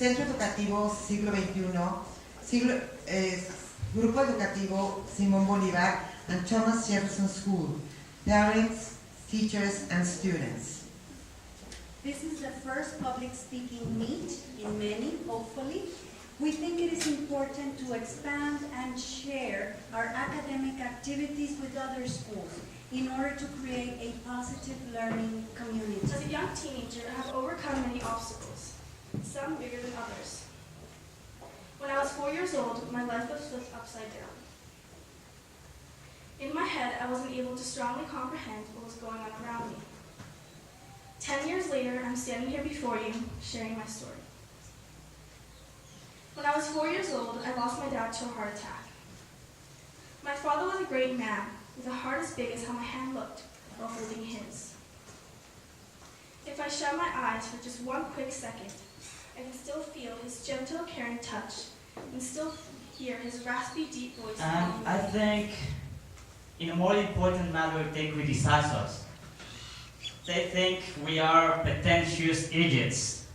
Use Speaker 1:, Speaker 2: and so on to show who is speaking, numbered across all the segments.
Speaker 1: Centro Educativo Siglo XXI, Grupo Educativo Simón Bolívar, and Thomas Jefferson School, parents, teachers, and students.
Speaker 2: This is the first public speaking meet in many, hopefully. We think it is important to expand and share our academic activities with other schools in order to create a positive learning community.
Speaker 3: As a young teenager, I have overcome many obstacles, some bigger than others. When I was 4 years old, my life was flipped upside down. In my head, I wasn't able to strongly comprehend what was going on around me. 10 years later, I'm standing here before you, sharing my story. When I was 4 years old, I lost my dad to a heart attack. My father was a great man, with a heart as big as how my hand looked while holding his. If I shut my eyes for just one quick second, I can still feel his gentle, caring touch, and still hear his raspy, deep voice.
Speaker 4: And I think, in a more important matter, they criticize us. They think we are pretentious idiots,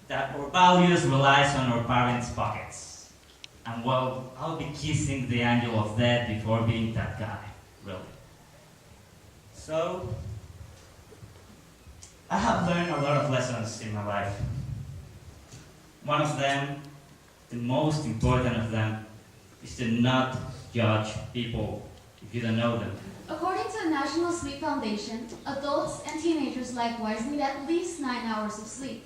Speaker 4: that our values relies on our parents' pockets. And well, I'll be kissing the angel of death before being that guy, really. So, I have learned a lot of lessons in my life. One of them, the most important of them, is to not judge people if you don't know them.
Speaker 5: According to the National Sleep Foundation, adults and teenagers likewise need at least 9 hours of sleep.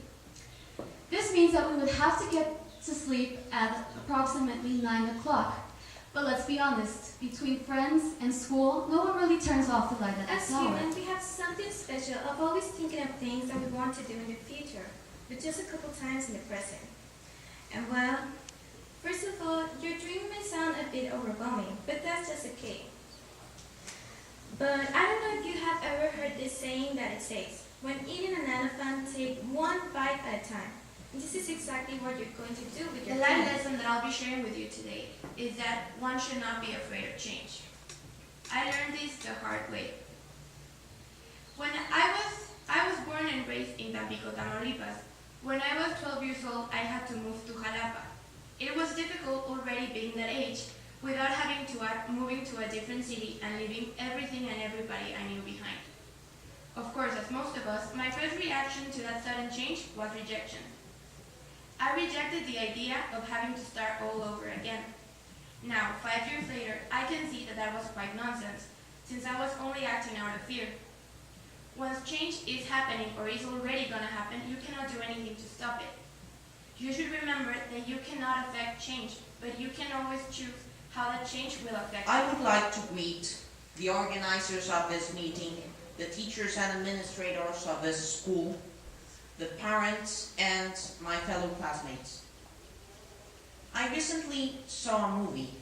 Speaker 5: This means that we would have to get to sleep at approximately 9 o'clock. But let's be honest, between friends and school, no one really turns off the light at
Speaker 6: As
Speaker 5: this hour.
Speaker 6: humans, we have something special of always thinking of things that we want to do in the future, but just a couple times in the present. And well, first of all, your dream may sound a bit overwhelming, but that's just okay. But I don't know if you have ever heard this saying that it says, when eating an elephant, take one bite at a time. And this is exactly what you're going to do with your
Speaker 7: The life
Speaker 6: dreams.
Speaker 7: lesson that I'll be sharing with you today is that one should not be afraid of change. I learned this the hard way. When I was born and raised in Tampico, Tamaulipas. When I was 12 years old, I had to move to Jalapa. It was difficult already being that age, without having to add moving to a different city and leaving everything and everybody I knew behind. Of course, as most of us, my first reaction to that sudden change was rejection. I rejected the idea of having to start all over again. Now, 5 years later, I can see that that was quite nonsense, since I was only acting out of fear. Once change is happening or is already going to happen, you cannot do anything to stop it. You should remember that you cannot affect change, but you can always choose how that change will affect you.
Speaker 8: I would like to greet the organizers of this meeting, the teachers and administrators of this school, the parents, and my fellow classmates. I recently saw a movie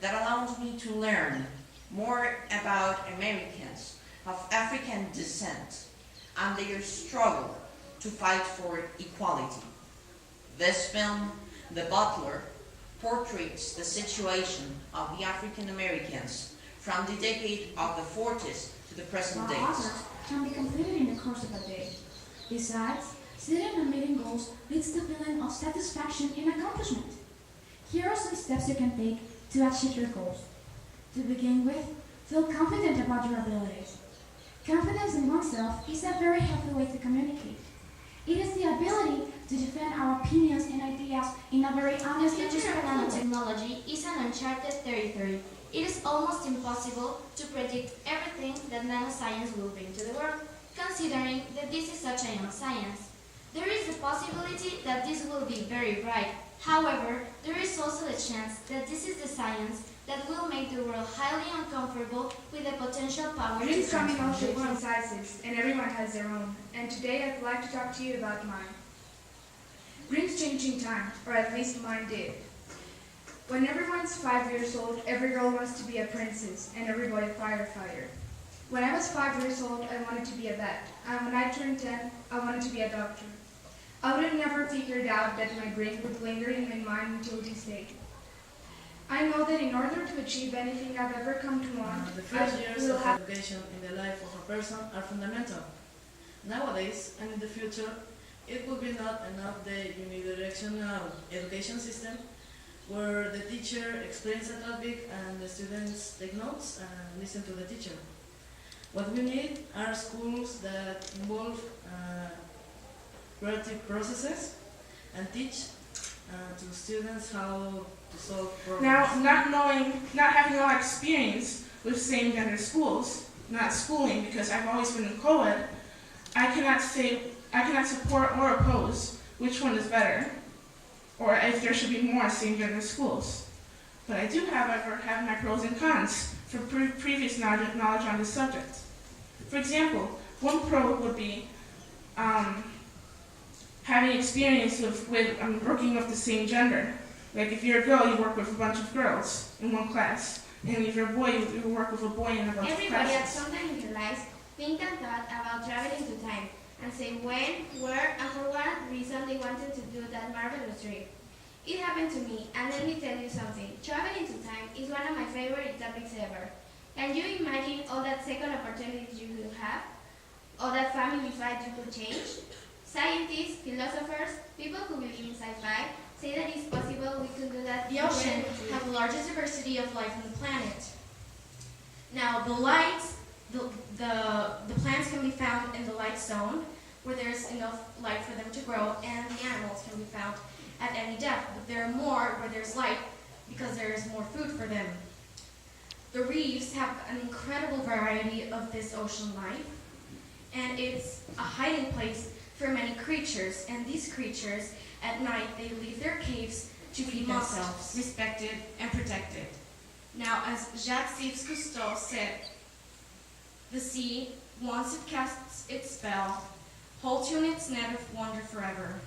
Speaker 8: that allowed me to learn more about Americans of African descent and their struggle to fight for equality. This film, The Butler, portrays the situation of the African Americans from the decade of the 40s to the present days.
Speaker 9: Hours can be completed in the course of a day. Besides, setting and meeting goals leads to a feeling of satisfaction and accomplishment. Here are some steps you can take to achieve your goals. To begin with, feel confident about your abilities. Confidence in oneself is a very healthy way to communicate. It is the ability to defend our opinions and ideas in a very honest and
Speaker 5: Future
Speaker 9: respectful way.
Speaker 5: nanotechnology is an uncharted territory. It is almost impossible to predict everything that nanoscience will bring to the world, considering that this is such a young science. There is the possibility that this will be very bright. However, there is also the chance that this is the science that will make the world highly uncomfortable with the potential power to
Speaker 3: Dreams come in all
Speaker 5: transform the
Speaker 3: shapes and
Speaker 5: world.
Speaker 3: sizes, and everyone has their own. And today I'd like to talk to you about mine. Dreams change in time, or at least mine did. When everyone's 5 years old, every girl wants to be a princess, and every boy a firefighter. When I was 5 years old, I wanted to be a vet, and when I turned 10, I wanted to be a doctor. I would have never figured out that my dream would linger in my mind until this day. I know that in order to achieve anything I've ever come to want,
Speaker 10: The first
Speaker 3: I
Speaker 10: years
Speaker 3: will
Speaker 10: of
Speaker 3: have
Speaker 10: education in the life of a person are fundamental. Nowadays and in the future, It would be not an update unidirectional education system where the teacher explains a topic and the students take notes and listen to the teacher. What we need are schools that involve creative processes and teach to students how to solve problems.
Speaker 11: Now, not having a lot of experience with same-gender schools, not schooling, because I've always been in co-ed, I cannot support or oppose which one is better, or if there should be more same-gender schools. But I do, however, have my pros and cons for previous knowledge on this subject. For example, one pro would be having experience with working with the same gender. Like if you're a girl, you work with a bunch of girls in one class. And if you're a boy, you work with a boy in a bunch of
Speaker 6: Everybody at
Speaker 11: classes.
Speaker 6: some time in their lives think and thought about traveling to time and say when, where, and for what reason they wanted to do that marvelous trip. It happened to me, and let me tell you something. Traveling to time is one of my favorite topics ever. Can you imagine all that second opportunities you could have? All that family fight you could change? Scientists, philosophers, people who believe in sci-fi say that it's possible we could do that.
Speaker 12: The ocean has the largest diversity of life on the planet. Now, the plants can be found in the light zone, where there's enough light for them to grow, and the animals can be found at any depth. But there are more where there's light, because there is more food for them. The reefs have an incredible variety of this ocean life, and it's a hiding place for many creatures, and these creatures, at night, they leave their caves to feed themselves.
Speaker 13: Respected and protected. Now, as Jacques-Yves Cousteau said, the sea, once it casts its spell, holds you in its net of wonder forever.